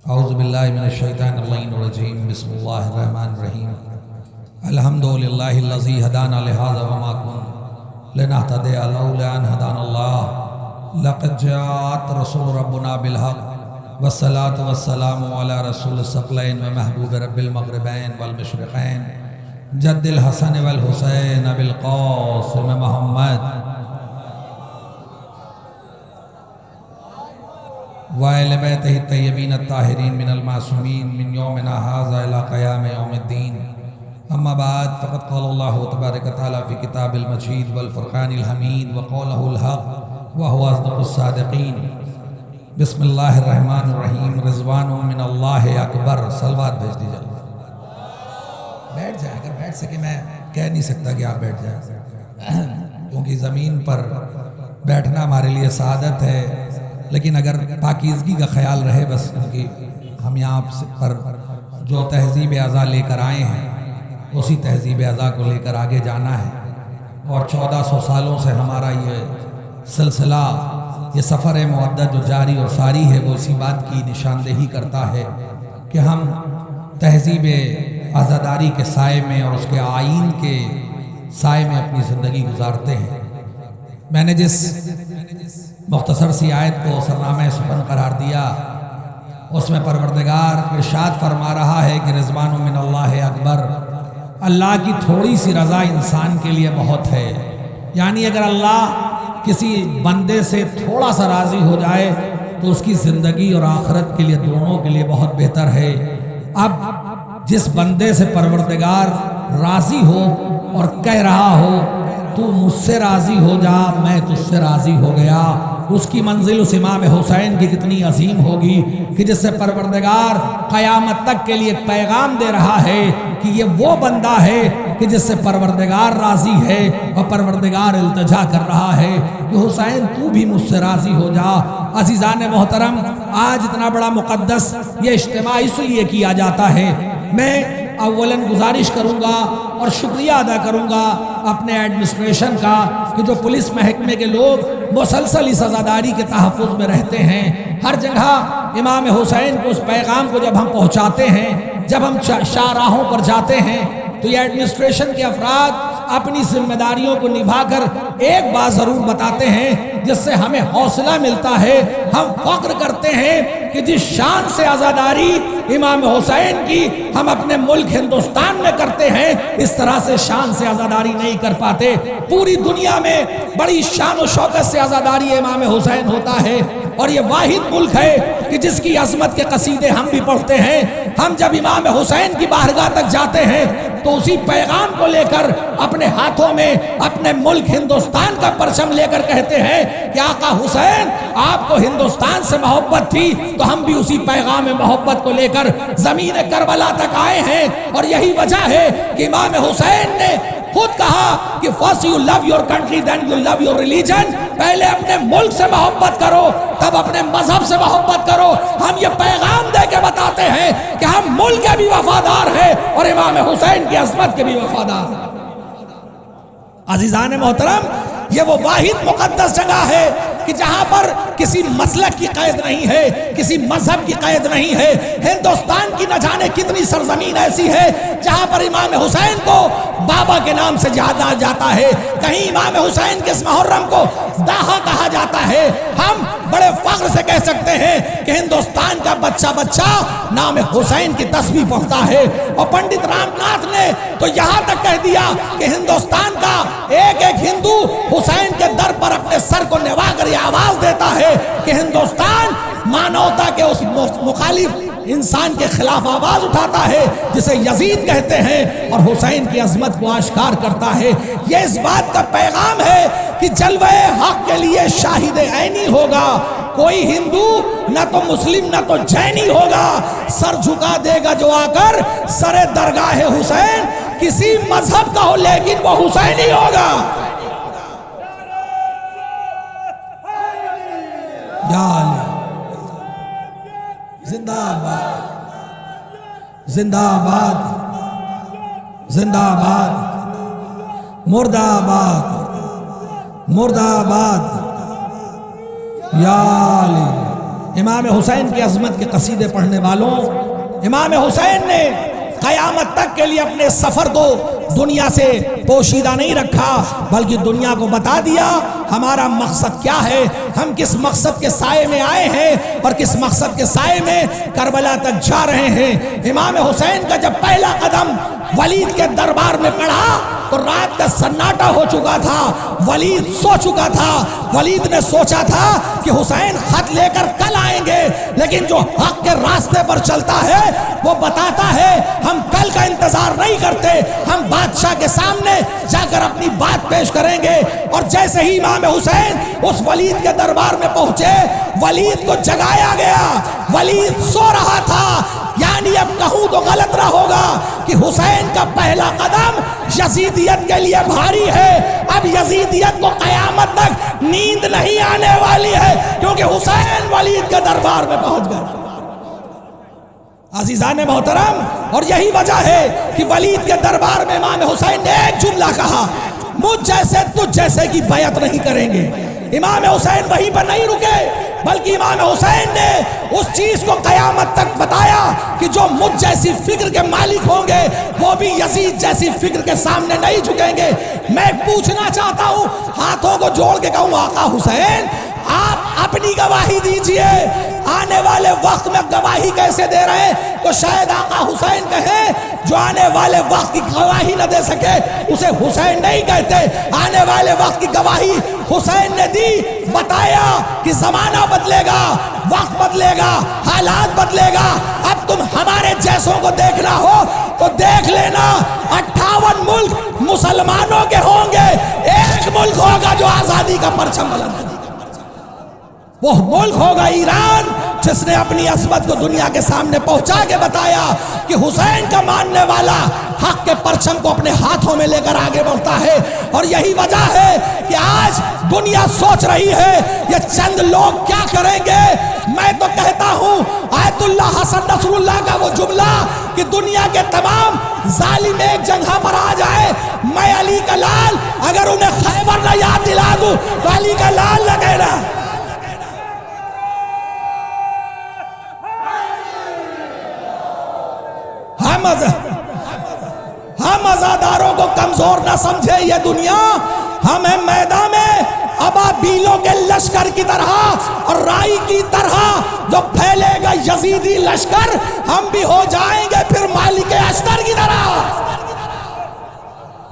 اعوذ باللہ من الشیطان الرجیم بسم اللہ الرحمن الرحیم الحمدللہ الذی ہدانا لہذا وما کنا لنہتدی لولا ان ہدانا اللہ لقد جاءت رسول ربنا بالحق والصلاة والسلام علی رسول الثقلین ومحبوب رب المغربین والمشرقین جد الحسن والحسین بالقاسم محمد وَإِلَى بَيْتِهِ الطَّيِّبِينَ الطَّاهِرِينَ مِنَ الْمَعْصُومِينَ مِنْ يَوْمِنَا هَذَا إِلَى قِيَامِ يَوْمِ الدِّينِ أَمَّا بَعْدُ فَقَدْ قَالَ اللَّهُ تَبَارَكَ وَتَعَالَى فِي كِتَابِهِ الْمَجِيدِ وَالْفُرْقَانِ الْحَمِيدِ وَقَوْلِهِ الْحَقُّ وَهُوَ أَصْدَقُ الصَّادِقِينَ بسم اللہ الرحمن الرحیم رضوان من اللہ اکبر صلوات بھیج دیجئے بیٹھ جائیں اگر بیٹھ سکے میں کہہ نہیں سکتا کہ آپ بیٹھ جائیں کیونکہ زمین پر بیٹھنا ہمارے لیے سعادت ہے لیکن اگر پاکیزگی کا خیال رہے بس کیونکہ ہم یہاں پر جو تہذیب اعضاء لے کر آئے ہیں اسی تہذیب اعضاء کو لے کر آگے جانا ہے اور 1400 سالوں سے ہمارا یہ سلسلہ یہ سفر معدد جو جاری اور ساری ہے وہ اسی بات کی نشاندہی کرتا ہے کہ ہم تہذیب عزاداری کے سائے میں اور اس کے آئین کے سائے میں اپنی زندگی گزارتے ہیں میں نے جس مختصر سی آیت کو سرنامہ سخن قرار دیا اس میں پروردگار ارشاد فرما رہا ہے کہ رضوان من اللہ اکبر اللہ کی تھوڑی سی رضا انسان کے لیے بہت ہے یعنی اگر اللہ کسی بندے سے تھوڑا سا راضی ہو جائے تو اس کی زندگی اور آخرت کے لیے دونوں کے لیے بہت بہتر ہے اب جس بندے سے پروردگار راضی ہو اور کہہ رہا ہو تو مجھ سے راضی ہو جا میں تجھ سے راضی ہو گیا اس کی منزل اس امام حسین کی کتنی عظیم ہوگی کہ جس سے پروردگار قیامت تک کے لیے ایک پیغام دے رہا ہے کہ یہ وہ بندہ ہے کہ جس سے پروردگار راضی ہے اور پروردگار التجا کر رہا ہے کہ حسین تو بھی مجھ سے راضی ہو جا عزیزان محترم آج اتنا بڑا مقدس یہ اجتماع اس لیے کیا جاتا ہے میں اولاً گزارش کروں گا اور شکریہ ادا کروں گا اپنے ایڈمنسٹریشن کا کہ جو پولیس محکمے کے لوگ مسلسل اس عزاداری کے تحفظ میں رہتے ہیں ہر جگہ امام حسین کو اس پیغام کو جب ہم پہنچاتے ہیں جب ہم شاہراہوں پر جاتے ہیں تو یہ ایڈمنسٹریشن کے افراد اپنی ذمہ داریوں کو نبھا کر ایک بات ضرور بتاتے ہیں جس سے ہمیں حوصلہ ملتا ہے ہم فخر کرتے ہیں کہ جس شان سے عزاداری امام حسین کی ہم اپنے ملک ہندوستان میں کرتے ہیں اس طرح سے شان سے عزاداری نہیں کر پاتے پوری دنیا میں بڑی شان و شوکت سے عزاداری امام حسین ہوتا ہے اور یہ واحد ملک ہے کہ جس کی عظمت کے قصیدے ہم بھی پڑھتے ہیں ہم جب امام حسین کی بارگاہ تک جاتے ہیں تو اسی پیغام کو لے کر اپنے ہاتھوں میں اپنے ملک ہندوستان کا پرچم لے کر کہتے ہیں کہ آقا حسین آپ کو ہندوستان سے محبت تھی تو ہم بھی اسی پیغام محبت کو لے کر زمین کربلا تک آئے ہیں اور یہی وجہ ہے کہ امام حسین نے خود کہا کہ first you love your country then you love your religion پہلے اپنے ملک سے محبت کرو تب اپنے مذہب سے محبت کرو ہم یہ پیغام دے کے بتاتے ہیں کہ ہم ملک کے بھی وفادار ہیں اور امام حسین کی عظمت کے بھی وفادار ہیں عزیزان محترم یہ وہ واحد مقدس جگہ ہے کہ جہاں پر کسی مسلک کی قید نہیں ہے کسی مذہب کی قید نہیں ہے ہندوستان کی نہ جانے کتنی سرزمین ایسی ہے جہاں پر امام حسین کو بابا کے نام سے جانا جاتا ہے کہیں امام حسین کے اس محرم کو داہا کہا جاتا ہے ہم بڑے فخر سے کہہ سکتے ہیں کہ ہندوستان کا بچہ بچہ نام حسین کی تسبیح پڑھتا ہے اور پنڈت رام ناتھ نے تو یہاں تک کہہ دیا کہ ہندوستان کا ایک ایک ہندو حسین کے در پر اپنے سر کو نوا کر یہ آواز دیتا ہے کہ ہندوستان مانوتا کے اس مخالف انسان کے خلاف آواز اٹھاتا ہے جسے یزید کہتے ہیں اور حسین کی عظمت کو آشکار کرتا ہے یہ اس بات کا پیغام ہے کہ جلوہ حق کے لیے شاہد عینی ہوگا کوئی ہندو نہ تو مسلم نہ تو جینی ہوگا سر جھکا دے گا جو آ کر سر درگاہ حسین کسی مذہب کا ہو لیکن وہ حسینی ہوگا یا علی زندہ آباد زندہ آباد زندہ آباد مردہ آباد مردہ آباد یا علی امام حسین کی عظمت کے قصیدے پڑھنے والوں، امام حسین نے قیامت تک کے لیے اپنے سفر کو دنیا سے پوشیدہ نہیں رکھا، بلکہ دنیا کو بتا دیا ہمارا مقصد کیا ہے، ہم کس مقصد کے سائے میں آئے ہیں اور کس مقصد کے سائے میں کربلا تک جا رہے ہیں۔ امام حسین کا جب پہلا قدم ولید کے دربار میں پڑا تو رات کا سناٹا ہو چکا تھا، ولید سو چکا تھا۔ ولید نے سوچا تھا کہ حسین خط لے کر کل آئیں گے، لیکن جو حق کے راستے پر چلتا ہے وہ بتاتا ہے ہم کل کا انتظار نہیں کرتے، ہم بادشاہ کے سامنے جا کر اپنی بات پیش کریں گے۔ اور جیسے ہی امام حسین اس ولید کے دربار میں پہنچے، ولید کو جگایا گیا، ولید سو رہا تھا۔ یعنی اب کہوں تو غلط نہ ہوگا کہ حسین کا پہلا قدم یزیدیت کے لیے بھاری ہے۔ اب یزیدیت کو قیامت تک نیند نہیں آنے والی ہے، کیونکہ حسین ولید کے دربار میں پہنچ گئے۔ عزیزان محترم، اور یہی وجہ ہے کہ ولید کے دربار میں امام حسین نے ایک جملہ کہا، مجھ جیسے تجھ جیسے کی بیعت نہیں کریں گے۔ امام حسین وہیں پر نہیں رکے، بلکہ امام حسین نے اس چیز کو قیامت تک بتایا کہ جو مجھ جیسی فکر کے مالک ہوں گے وہ بھی یزید جیسی فکر کے سامنے نہیں جھکیں گے۔ میں پوچھنا چاہتا ہوں، ہاتھوں کو جوڑ کے کہوں آقا حسین آپ اپنی گواہی دیجئے، آنے والے وقت میں گواہی کیسے دے رہے ہیں؟ تو شاید آقا حسین کہیں جو آنے والے وقت کی گواہی نہ دے سکے اسے حسین نہیں کہتے۔ آنے والے وقت کی گواہی حسین نے دی، بتایا کہ زمانہ بدلے گا، وقت بدلے گا، حالات بدلے گا۔ اب تم ہمارے جیسوں کو دیکھنا ہو تو دیکھ لینا، 58 ملک مسلمانوں کے ہوں گے، ایک ملک ہوگا جو آزادی کا پرچم بلند کرے گا۔ وہ ملک ہوگا ایران، جس نے اپنی عظمت کو دنیا کے سامنے پہنچا کے بتایا کہ حسین کا ماننے والا حق کے پرچم کو اپنے ہاتھوں میں لے کر آگے بڑھتا ہے۔ اور یہی وجہ ہے کہ آج دنیا سوچ رہی ہے یہ چند لوگ کیا کریں گے۔ میں تو کہتا ہوں آیت اللہ حسن نصر اللہ کا وہ جملہ کہ دنیا کے تمام ظالم ایک جگہ پر آ جائے، میں علی کا لال اگر انہیں خیبر نہ یاد دلا دوں تو علی کا لال نہ کہنا۔ ہم عزاداروں کو کمزور نہ سمجھے یہ دنیا، ہمیں میدان میں ابابیلوں کے لشکر کی طرح اور رائی کی طرح جو پھیلے گا یزیدی لشکر، ہم بھی ہو جائیں گے پھر مالک اشتر کی طرح۔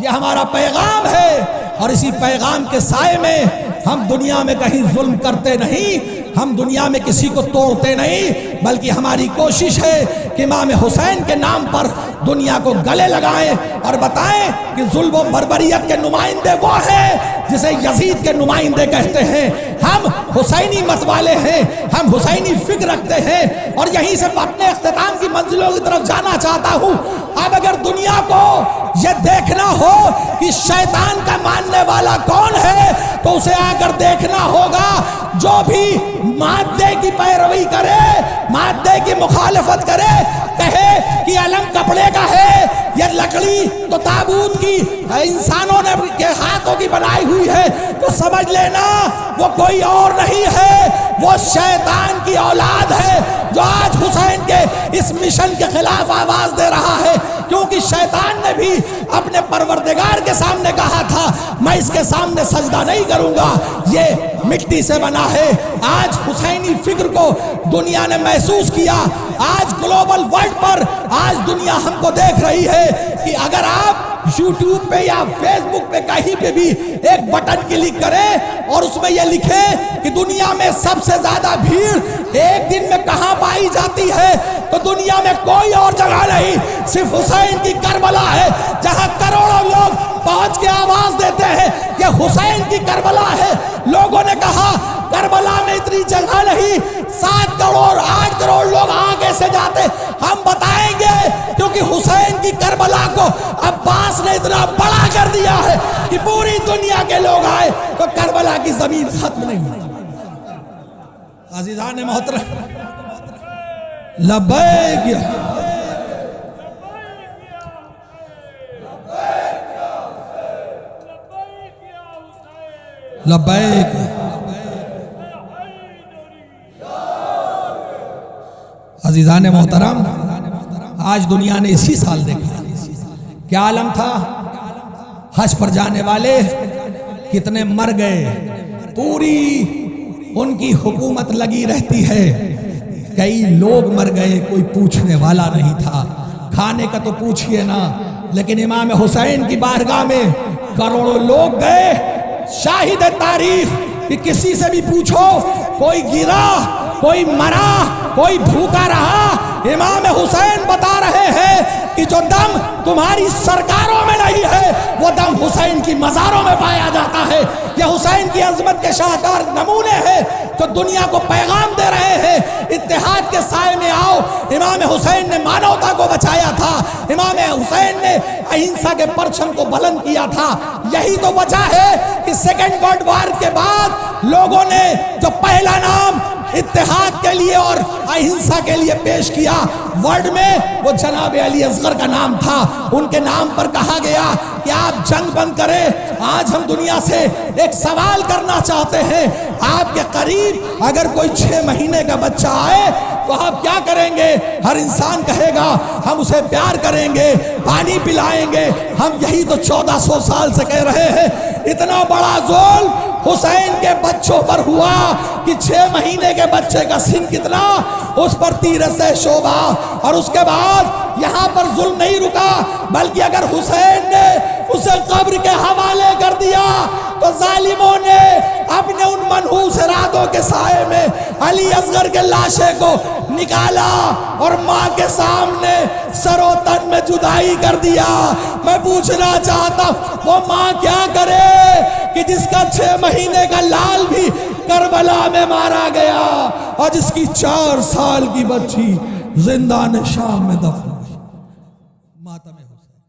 یہ ہمارا پیغام ہے، اور اسی پیغام کے سائے میں ہم دنیا میں کہیں ظلم کرتے نہیں، ہم دنیا میں کسی کو توڑتے نہیں، بلکہ ہماری کوشش ہے کہ امام حسین کے نام پر دنیا کو گلے لگائیں اور بتائیں کہ ظلم و بربریت کے نمائندے وہ ہیں جسے یزید کے نمائندے کہتے ہیں۔ ہم حسینی مت والے ہیں، ہم حسینی فکر رکھتے ہیں، اور یہیں سے اپنے اختتام کی منزلوں کی طرف جانا چاہتا ہوں۔ اب اگر دنیا کو یہ دیکھنا ہو کہ شیطان کا ماننے والا کون ہے تو اسے آ کر دیکھنا ہوگا جو بھی مادے کی پیروی کرے، مادے کی مخالفت کرے، کہے کہ علم کپڑے کا ہے، یہ لکڑی تو تابوت کی انسانوں نے کے ہاتھوں کی بنائی ہوئی ہے، تو سمجھ لینا وہ کوئی اور نہیں ہے، وہ شیطان کی اولاد ہے جو آج حسین کے اس مشن کے خلاف آواز دے رہا ہے۔ کیونکہ شیطان نے بھی اپنے پروردگار کے سامنے کہا تھا میں اس کے سامنے سجدہ نہیں کروں گا، یہ مٹی سے بنا ہے۔ آج حسینی فکر کو دنیا نے محسوس کیا، آج گلوبل ورلڈ پر آج دنیا ہم کو دیکھ رہی ہے کہ اگر آپ یوٹیوب پہ یا فیس بک پہ کہیں پہ بھی ایک بٹن کلک کریں اور اس میں یہ لکھیں کہ دنیا میں سب سے زیادہ بھیڑ ایک دن میں کہاں پائی جاتی ہے، تو دنیا میں کوئی اور جگہ نہیں، صرف حسین کی کربلا ہے، جہاں کروڑوں لوگ پہنچ کے آواز دیتے ہیں کہ حسین کی کربلا ہے۔ لوگوں نے کہا کربلا میں اتنی جگہ نہیں، 7 کروڑ 8 کروڑ لوگ آگے سے جاتے، ہم بتائیں گے کیونکہ حسین کی کربلا کو عباس نے اتنا بڑا کر دیا ہے کہ پوری دنیا کے لوگ آئے تو کربلا کی زمین ختم نہیں ہوئی۔ عزیزان محترم، لبیک لبیک عزیزان محترم، آج دنیا نے اسی سال دیکھا کیا عالم تھا۔ حج پر جانے والے کتنے مر گئے، پوری ان کی حکومت لگی رہتی ہے، کئی لوگ مر گئے، کوئی پوچھنے والا نہیں تھا۔ کھانے کا تو پوچھئے نا، لیکن امام حسین کی بارگاہ میں کروڑوں لوگ گئے۔ شاہد تاریخ کہ کسی سے بھی پوچھو، کوئی گرا، کوئی مرا، کوئی بھوکا رہا، امام حسین بتا رہے ہیں کہ جو دم تمہاری سرکاروں میں نہیں ہے وہ دم حسین کی مزاروں میں پایا جاتا ہے۔ یہ حسین کی عظمت کے شاہکار نمونے ہیں جو دنیا کو پیغام دے رہے ہیں، اتحاد کے سائے میں آؤ۔ امام حسین نے مانوتا کو بچایا تھا، امام حسین نے اہنسا کے پرچم کو بلند کیا تھا۔ یہی تو وجہ ہے کہ سیکنڈ ورلڈ وار کے بعد لوگوں نے جو پہلا نام اتحاد کے لیے اور اہنسا کے لیے پیش کیا ورلڈ میں، وہ جناب علی اصغر کا نام تھا۔ ان کے نام پر کہا گیا کہ آپ جنگ بند کریں۔ آج ہم دنیا سے ایک سوال کرنا چاہتے ہیں، آپ کے قریب اگر کوئی 6 مہینے کا بچہ آئے تو آپ کیا کریں گے؟ ہر انسان کہے گا ہم اسے پیار کریں گے، پانی پلائیں گے۔ ہم یہی تو 1400 سال سے کہہ رہے ہیں۔ اتنا بڑا ظلم حسین کے بچوں پر ہوا کہ 6 مہینے کے بچے کا سن کتنا، اس پر تیر سے شعبہ۔ اور اس کے بعد یہاں پر ظلم نہیں رکا، بلکہ اگر حسین نے اسے قبر کے حوالے کر دیا تو ظالموں نے اپنے ان منحوس ارادوں کے سائے میں علی اصغر کے لاشے کو نکالا اور ماں کے سامنے سر و تن میں جدائی کر دیا۔ میں پوچھنا چاہتا ہوں وہ ماں کیا کرے کہ جس کا 6 مہینے کا لال بھی کربلا میں مارا گیا اور جس کی 4 سال کی بچی زندان شام میں دفن ہوئی۔ ماتم حسین۔